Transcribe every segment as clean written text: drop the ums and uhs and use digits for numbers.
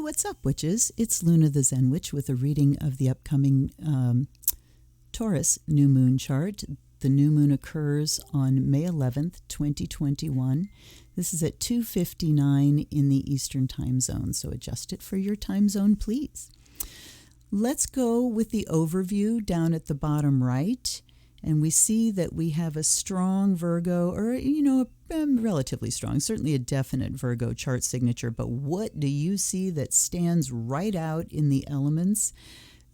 what's up, witches? It's Luna the Zen Witch with a reading of the upcoming Taurus new moon chart. The new moon occurs on May 11th, 2021. This is at 2:59 in the Eastern time zone, so adjust it for your time zone, please. Let's go with the overview down at the bottom right. And we see that we have a strong Virgo, or, relatively strong, certainly a definite Virgo chart signature. But what do you see that stands right out in the elements?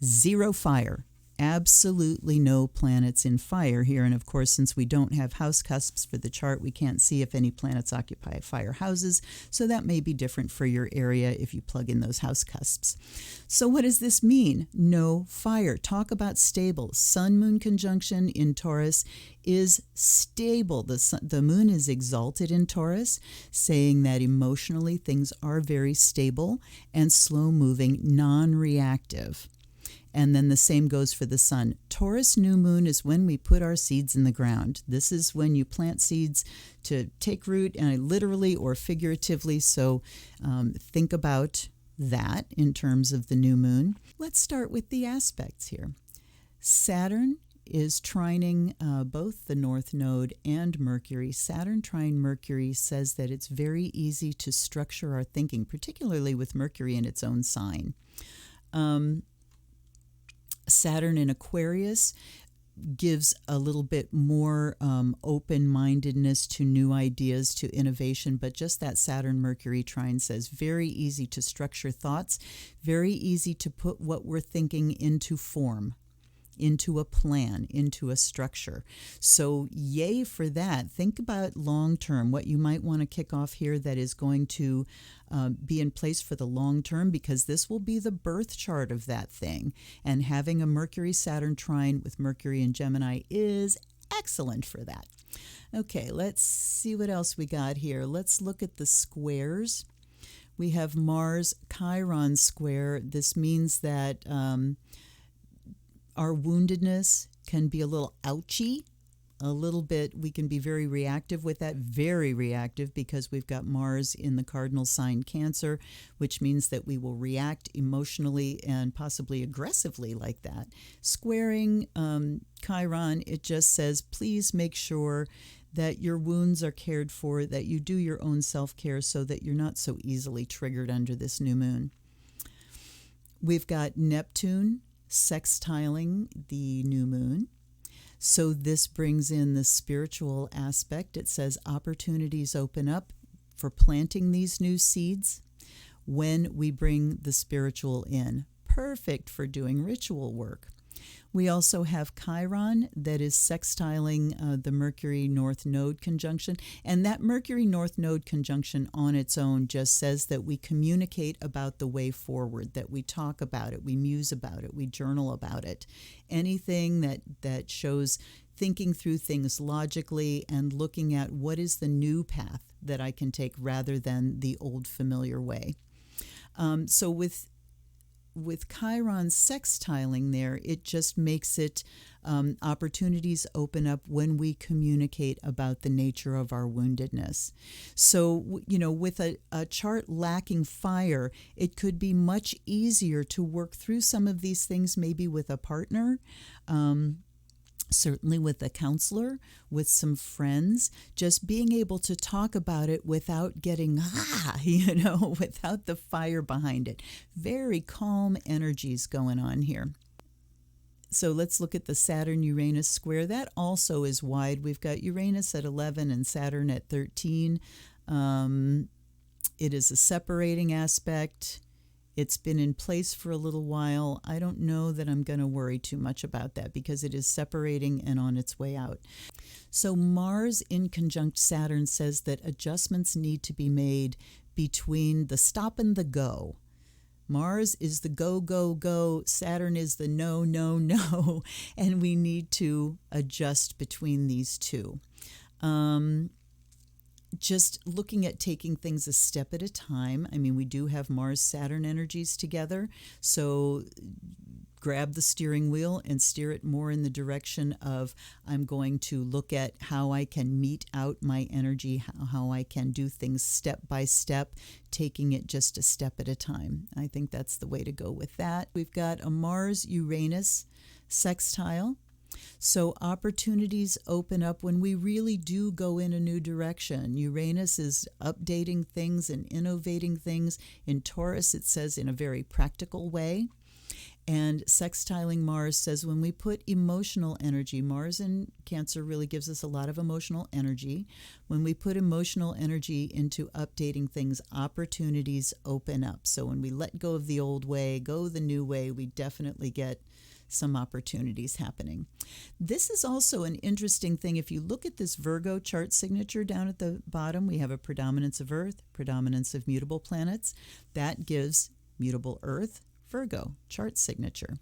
Zero fire. Absolutely no planets in fire here. And of course, since we don't have house cusps for the chart, we can't see if any planets occupy fire houses. So that may be different for your area if you plug in those house cusps. So what does this mean? No fire. Talk about stable. Sun-Moon conjunction in Taurus is stable. The moon is exalted in Taurus, saying that emotionally things are very stable and slow-moving, non-reactive. And then the same goes for the sun. Taurus new moon is when we put our seeds in the ground. This is when you plant seeds to take root, and literally or figuratively. So think about that in terms of the new moon. Let's start with the aspects here. Saturn is trining both the North Node and Mercury. Saturn trine Mercury says that it's very easy to structure our thinking, particularly with Mercury in its own sign. Saturn in Aquarius gives a little bit more open-mindedness to new ideas, to innovation, but just that Saturn-Mercury trine says very easy to structure thoughts, very easy to put what we're thinking into form, into a plan, into a structure. So yay for that. Think about long-term, what you might want to kick off here that is going to be in place for the long term, because this will be the birth chart of that thing. And having a Mercury-Saturn trine with Mercury and Gemini is excellent for that. Okay, let's see what else we got here. Let's look at the squares. We have Mars Chiron square. This means that our woundedness can be a little ouchy, a little bit, we can be very reactive with that, very reactive, because we've got Mars in the cardinal sign Cancer, which means that we will react emotionally and possibly aggressively like that. Squaring Chiron, it just says, please make sure that your wounds are cared for, that you do your own self-care so that you're not so easily triggered under this new moon. We've got Neptune sextiling the new moon. So this brings in the spiritual aspect. It says opportunities open up for planting these new seeds when we bring the spiritual in. Perfect for doing ritual work. We also have Chiron that is sextiling the Mercury North Node conjunction. And that Mercury North Node conjunction on its own just says that we communicate about the way forward, that we talk about it, we muse about it, we journal about it. Anything that shows thinking through things logically and looking at what is the new path that I can take rather than the old familiar way. So with Chiron sextiling there, it just makes it opportunities open up when we communicate about the nature of our woundedness. So, with a chart lacking fire, it could be much easier to work through some of these things, maybe with a partner, certainly with a counselor, with some friends, just being able to talk about it without getting, without the fire behind it. Very calm energies going on here. So let's look at the Saturn-Uranus square. That also is wide. We've got Uranus at 11 and Saturn at 13. It is a separating aspect. It's been in place for a little while. I don't know that I'm going to worry too much about that because it is separating and on its way out. So Mars in conjunct Saturn says that adjustments need to be made between the stop and the go. Mars is the go, go, go. Saturn is the no, no, no. And we need to adjust between these two. Just looking at taking things a step at a time. I mean, we do have Mars-Saturn energies together, so grab the steering wheel and steer it more in the direction of I'm going to look at how I can mete out my energy, how I can do things step by step, taking it just a step at a time. I think that's the way to go with that. We've got a Mars-Uranus sextile. So opportunities open up when we really do go in a new direction. Uranus is updating things and innovating things. In Taurus, it says in a very practical way. And sextiling Mars says when we put emotional energy, Mars in Cancer really gives us a lot of emotional energy. When we put emotional energy into updating things, opportunities open up. So when we let go of the old way, go the new way, we definitely get some opportunities happening. This is also an interesting thing. If you look at this Virgo chart signature down at the bottom, we have a predominance of Earth, predominance of mutable planets. That gives mutable Earth, Virgo chart signature.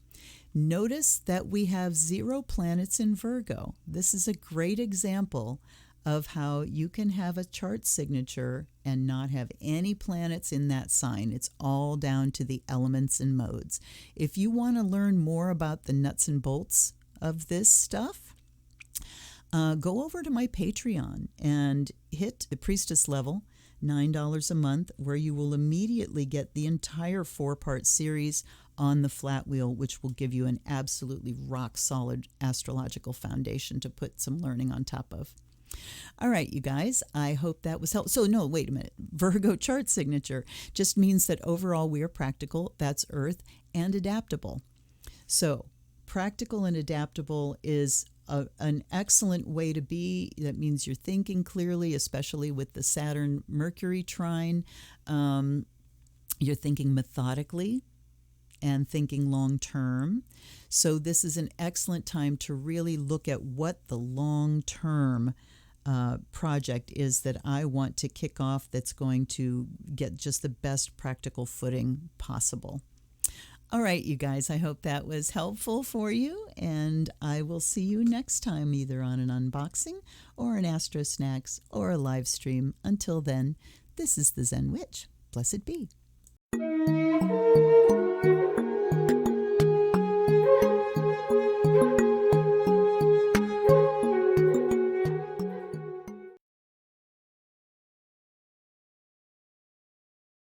Notice that we have 0 planets in Virgo. This is a great example of how you can have a chart signature and not have any planets in that sign. It's all down to the elements and modes. If you want to learn more about the nuts and bolts of this stuff, go over to my Patreon and hit the priestess level, $9 a month, where you will immediately get the entire 4-part series on the flat wheel, which will give you an absolutely rock-solid astrological foundation to put some learning on top of. All right, you guys, I hope that was helpful. So no, wait a minute. Virgo chart signature just means that overall we are practical, that's Earth, and adaptable. So practical and adaptable is an excellent way to be. That means you're thinking clearly, especially with the Saturn Mercury trine. You're thinking methodically and thinking long term. So this is an excellent time to really look at what the long term project is that I want to kick off that's going to get just the best practical footing possible. All right, you guys, I hope that was helpful for you, and I will see you next time, either on an unboxing or an Astro Snacks or a live stream. Until then, this is the Zen Witch. Blessed be.